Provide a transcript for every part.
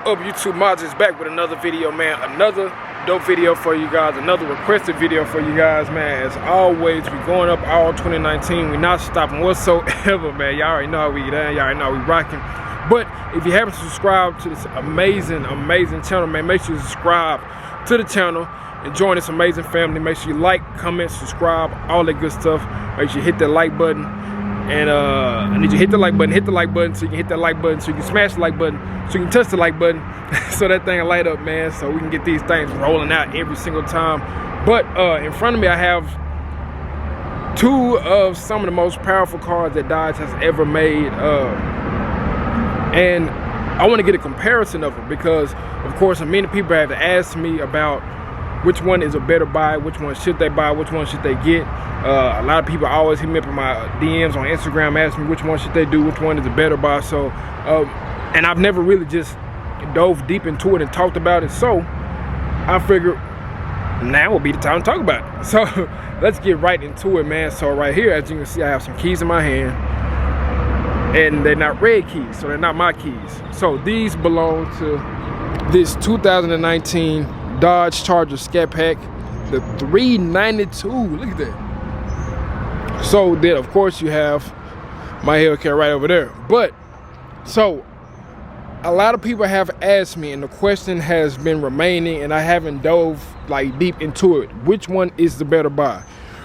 up, YouTube mods? Is back with another video, man. Another dope video for you guys, another requested video for you guys, man. As always, we going up all 2019. We not stopping whatsoever, man. Y'all already know how we done. Y'all already know how we rocking. But if you haven't subscribed to this amazing channel, man, make sure you subscribe to the channel and join this amazing family. Make sure you like, comment, subscribe, all that good stuff. Make sure you hit that like button. And I need you to hit the like button so you can hit that like button, so you can smash the like button, so you can touch the like button, so that thing will light up, man, so we can get these things rolling out every single time. But in front of me I have two of some of the most powerful cars that Dodge has ever made, and I want to get a comparison of them because, of course, many people have asked me about which one is a better buy, which one should they buy, which one should they get. A lot of people always hit me up in my DMs on Instagram asking me which one should they do, which one is a better buy. So, and I've never really just dove deep into it and talked about it. So I figured now will be the time to talk about it. So let's get right into it, man. So right here, as you can see, I have some keys in my hand, and they're not red keys, so they're not my keys. So these belong to this 2019 Dodge Charger Scat Pack, the 392. Look at that. So then, of course, you have my Hellcat right over there. But so a lot of people have asked me, and the question has been remaining, and I haven't dove like deep into it. Which one is the better buy?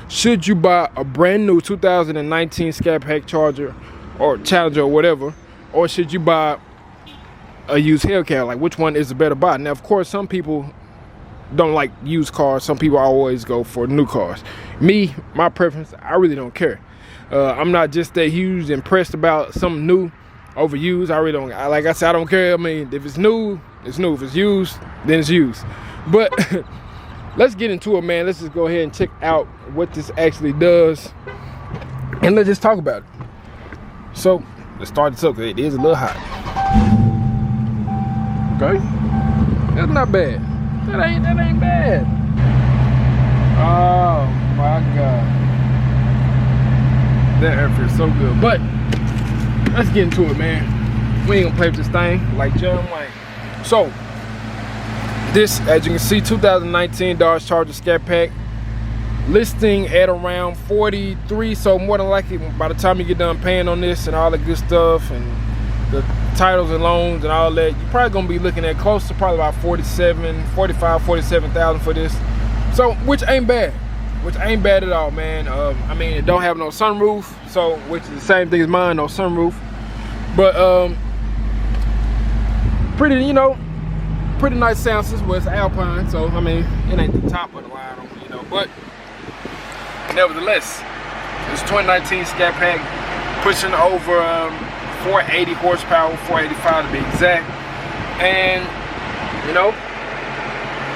Should you buy a brand new 2019 Scat Pack Charger or Challenger or whatever, or should you buy a used Hellcat? Like, which one is the better buy? Now, of course, some people don't like used cars. Some people always go for new cars. Me, my preference, I really don't care. I'm not just that huge impressed about something new over used. I really don't. Like I said, I don't care. I mean, if it's new, it's new. If it's used, then it's used. But let's get into it, man. Let's just go ahead and check out what this actually does, and let's just talk about it. So let's start this up, because it is a little hot. Okay, that's not bad. That ain't bad. Oh my God, that air feels so good. But let's get into it, man. We ain't gonna play with this thing like John Wayne. So this, as you can see, 2019 Dodge Charger Scat Pack, listing at around 43. So more than likely, by the time you get done paying on this and all the good stuff and the titles and loans and all that, you're probably gonna be looking at close to probably about 47,000 for this. So, which ain't bad at all, man. I mean, it don't have no sunroof, so which is the same thing as mine, no sunroof. But pretty, you know, pretty nice sound system. Well, it's Alpine, so I mean, it ain't the top of the line, you know. But nevertheless, this 2019 Scat Pack pushing over 480 horsepower, 485 to be exact, and you know,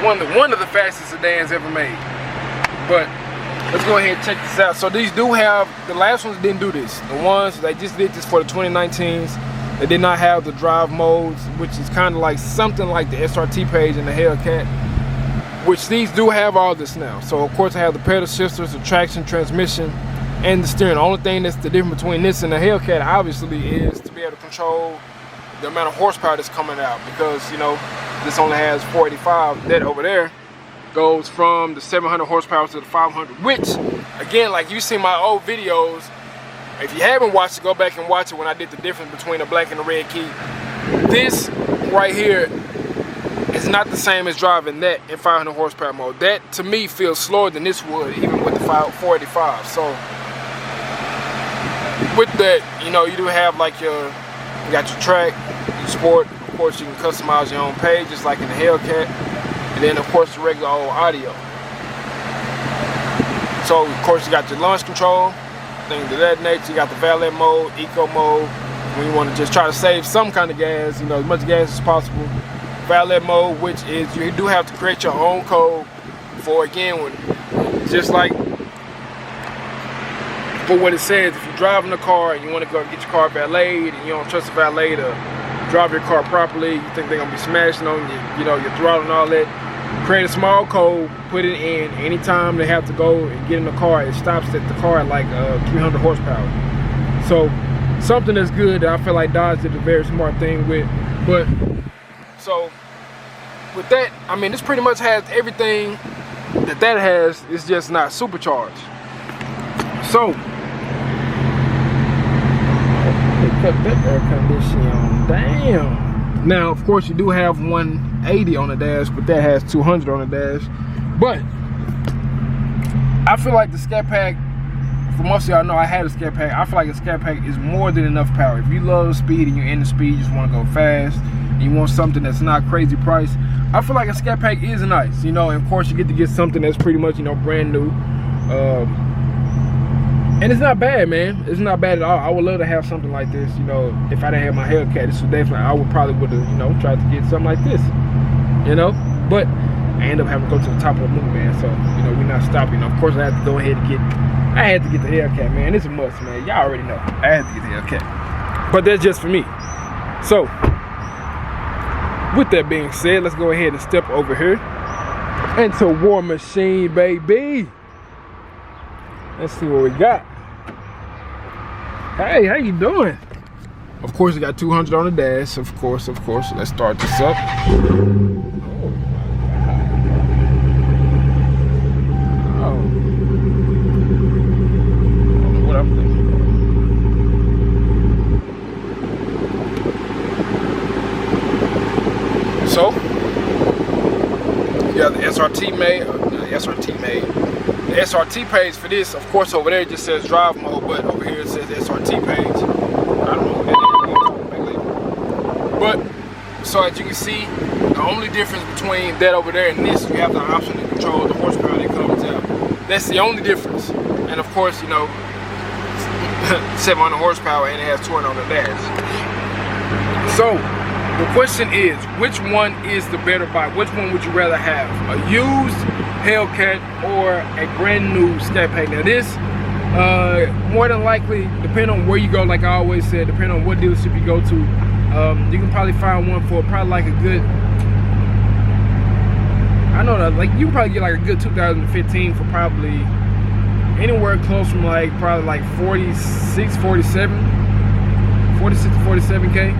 one of the fastest sedans ever made. But let's go ahead and check this out. So these do have, the last ones didn't do this. The ones they just did this for the 2019s. They did not have the drive modes, which is kind of like something like the SRT page in the Hellcat, which these do have all this now. So of course I have the pedal shifters, the traction, transmission, and the steering. The only thing that's the difference between this and the Hellcat obviously is to be able to control the amount of horsepower that's coming out, because you know this only has 485. That over there goes from the 700 horsepower to the 500, which again, like you see my old videos, if you haven't watched it, go back and watch it when I did the difference between the black and the red key. This right here is not the same as driving that in 500 horsepower mode. That to me feels slower than this would, even with the 485. So with that, you know, you do have like you got your track, your sport. Of course, you can customize your own page, just like in the Hellcat. And then, of course, the regular old audio. So, of course, you got your launch control, things of that nature. You got the valet mode, eco mode. When you want to just try to save some kind of gas, you know, as much gas as possible. Valet mode, which is you do have to create your own code for, again, when, just like for what it says, if you're driving a car and you want to go get your car valeted and you don't trust the valet to drive your car properly, you think they're gonna be smashing on you know, your throttle and all that, create a small code, put it in. Anytime they have to go and get in the car, it stops at the car at like 300 horsepower. So something that's good that I feel like Dodge did a very smart thing with. But So with that, I mean, this pretty much has everything that has. It's just not supercharged. So they cut that air conditioning on. Damn. Now, of course, you do have 180 on the dash, but that has 200 on the dash. But I feel like the Scat Pack, for most of y'all know I had a Scat Pack, I feel like a Scat Pack is more than enough power. If you love speed and you're into speed, you just want to go fast, and you want something that's not crazy price, I feel like a Scat Pack is nice, you know. And of course, you get something that's pretty much, you know, brand new. And it's not bad, man. It's not bad at all. I would love to have something like this, you know. If I didn't have my Hellcat, this was definitely, I would probably would have, you know, tried to get something like this, you know. But I ended up having to go to the top of the moon, man. So, you know, we're not stopping. Of course, I had to go ahead and I had to get the Hellcat, man. It's a must, man. Y'all already know. I had to get the Hellcat. But that's just for me. So, with that being said, let's go ahead and step over here into War Machine, baby. Let's see what we got. Hey, how you doing? Of course, we got 200 on the dash. Of course. Let's start this up. So, you got the SRT made, the SRT page for this, of course, over there it just says drive mode, but over here it says SRT page. I don't know what that is. But, so as you can see, the only difference between that over there and this, you have the option to control the horsepower that comes out. That's the only difference. And of course, you know, 700 horsepower and it has 200 on the dash. So, the question is, which one is the better buy? Which one would you rather have? A used Hellcat or a brand new Scat Pack? Now this, more than likely, depending on where you go, like I always said, depending on what dealership you go to, you can probably find one for probably like a good, I know that, like you can probably get like a good 2015 for probably anywhere close from like probably like 46 to 47K.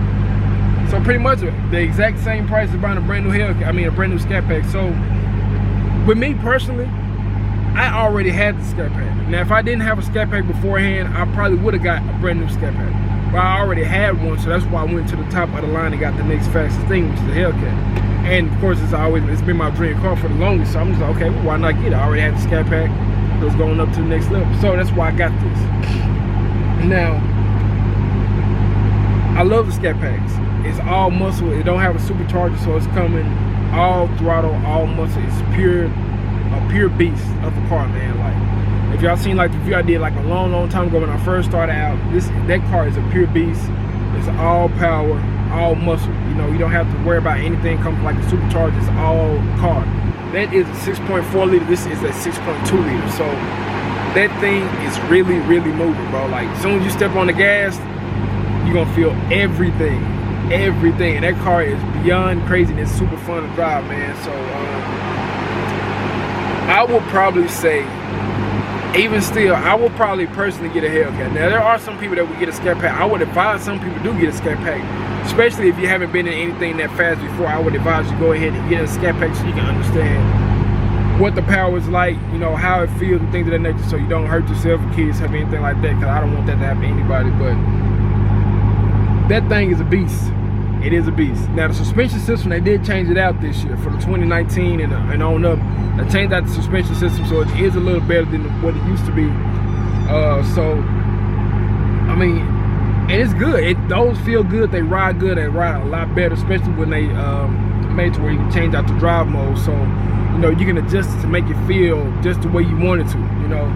So pretty much the exact same price as buying a brand new Hellcat, I mean a brand new Scat Pack. So with me personally, I already had the Scat Pack. Now if I didn't have a Scat Pack beforehand, I probably would have got a brand new Scat Pack. But I already had one, so that's why I went to the top of the line and got the next fastest thing, which is the Hellcat. And of course it's been my dream car for the longest, so I'm just like, okay, well, why not get it? I already had the Scat Pack, it was going up to the next level. So that's why I got this. Now, I love the Scat Packs. It's all muscle. It don't have a supercharger, so it's coming all throttle, all muscle. It's a pure beast of a car, man. Like, if y'all seen like the video I did like a long time ago when I first started out, that car is a pure beast. It's all power, all muscle. You know, you don't have to worry about anything coming like a supercharger. It's all car. That is a 6.4 liter. This is a 6.2 liter. So that thing is really moving, bro. Like, as soon as you step on the gas, you're gonna feel everything. And that car is beyond crazy and it's super fun to drive, man. So I would probably say, even still, I would probably personally get a Hellcat. Now there are some people that would get a Scat Pack. I would advise some people do get a Scat Pack, especially if you haven't been in anything that fast before. I would advise you go ahead and get a Scat Pack so you can understand what the power is like, you know, how it feels and things of that nature, so you don't hurt yourself or kids have anything like that, because I don't want that to happen to anybody. But that thing is a beast. It is a beast. Now the suspension system, they did change it out this year for the 2019 and on up. They changed out the suspension system, so it is a little better than what it used to be. So I mean, and it's good. Those feel good. They ride good. They ride a lot better, especially when they made to where you can change out the drive mode. So you know you can adjust it to make it feel just the way you want it to. You know,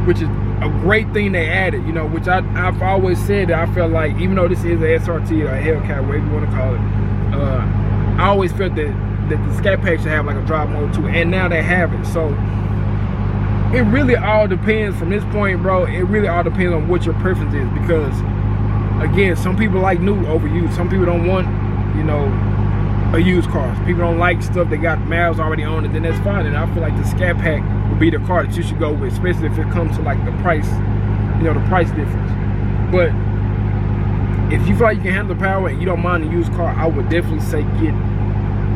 which is a great thing they added, you know, which I've always said that I felt like, even though this is a SRT or a Hellcat, whatever you want to call it, I always felt that the Scat Pack should have like a drive mode too, and now they have it. So it really all depends from this point, bro. It really all depends on what your preference is, because again, some people like new over used. Some people don't want, you know, a used car. People don't like stuff that got miles already on it, then that's fine. And I feel like the Scat Pack would be the car that you should go with, especially if it comes to like the price, you know, the price difference. But if you feel like you can handle the power and you don't mind a used car, I would definitely say get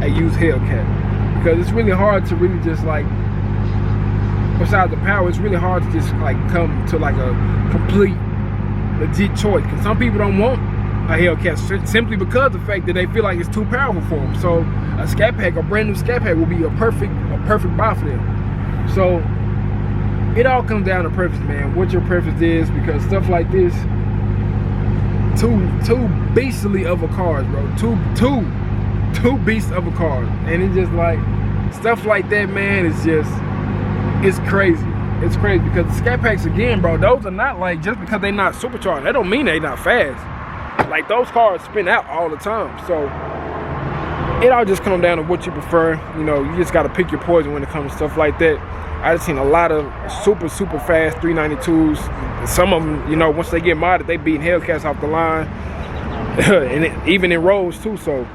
a used Hellcat, because it's really hard to really just like, besides the power, it's really hard to just like come to like a complete legit choice, because some people don't want a Hellcat simply because of the fact that they feel like it's too powerful for them. So a Scat Pack, a brand new Scat Pack, will be a perfect buy for them. So it all comes down to preference, man, what your preference is, because stuff like this, two beastly of a cars, bro, two beasts of a car, and it's just like stuff like that, man. It's crazy. It's crazy because the Scat Packs, again, bro, those are not like, just because they're not supercharged, that don't mean they're not fast. Like, those cars spin out all the time. So it all just comes down to what you prefer. You know, you just got to pick your poison when it comes to stuff like that. I just seen a lot of super fast 392s. Some of them, you know, once they get modded, they beating Hellcats off the line. And even in roads too. So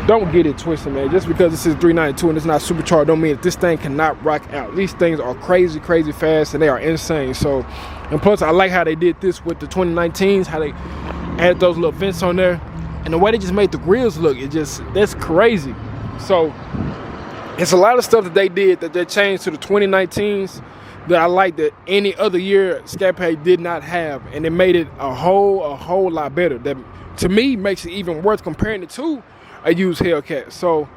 don't get it twisted, man. Just because this is 392 and it's not supercharged don't mean that this thing cannot rock out. These things are crazy fast, and they are insane. So, and plus I like how they did this with the 2019s, how they added those little vents on there, and the way they just made the grills look, that's crazy. So it's a lot of stuff that they did that they changed to the 2019s that I like that any other year Scat Pack did not have, and it made it a whole lot better. That to me makes it even worth comparing it to a used Hellcat. So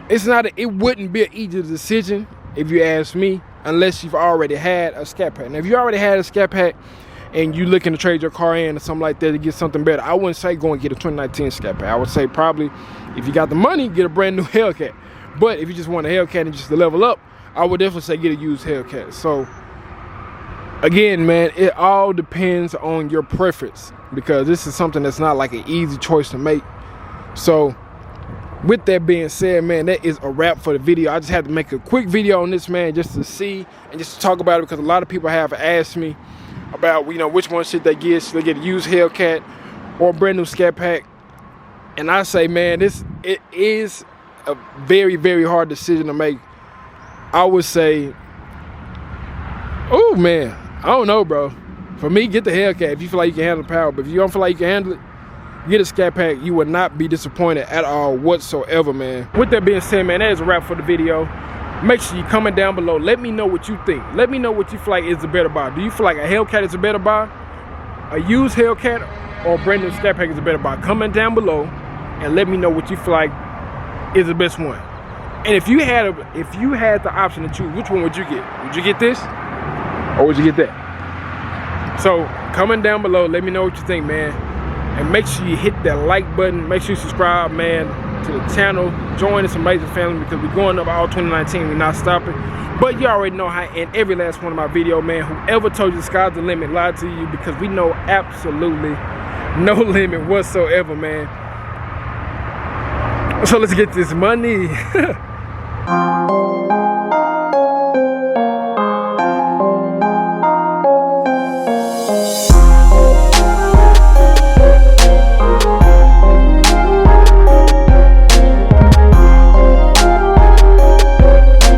it wouldn't be an easy decision if you ask me, unless you've already had a Scat Pack. Now if you already had a Scat Pack and you looking to trade your car in or something like that to get something better, I wouldn't say go and get a 2019 Scat Pack. I would say probably, if you got the money, get a brand new Hellcat. But if you just want a Hellcat and just to level up, I would definitely say get a used Hellcat. So again, man, it all depends on your preference, because this is something that's not like an easy choice to make. So with that being said, man, that is a wrap for the video. I just had to make a quick video on this, man, just to see and just to talk about it, because a lot of people have asked me about, you know, which one should they get. Should they get a used Hellcat or a brand new Scat Pack? And I say, man, it is a very hard decision to make. I would say, oh man, I don't know, bro. For me, get the Hellcat if you feel like you can handle the power. But if you don't feel like you can handle it, get a Scat Pack. You would not be disappointed at all whatsoever, man. With that being said, man, that is a wrap for the video. Make sure you comment down below. Let me know what you think. Let me know what you feel like is the better buy. Do you feel like a Hellcat is a better buy, a used Hellcat, or a brand new Scat Pack is a better buy? Comment down below and let me know what you feel like is the best one. And if you had the option to choose, which one would you get? Would you get this or would you get that? So comment down below. Let me know what you think, man. And make sure you hit that like button. Make sure you subscribe, man, to the channel. Join this amazing family, because we're going up all 2019. We're not stopping. But you already know how in every last one of my videos, man, whoever told you the sky's the limit lied to you, because we know absolutely no limit whatsoever, man. So let's get this money.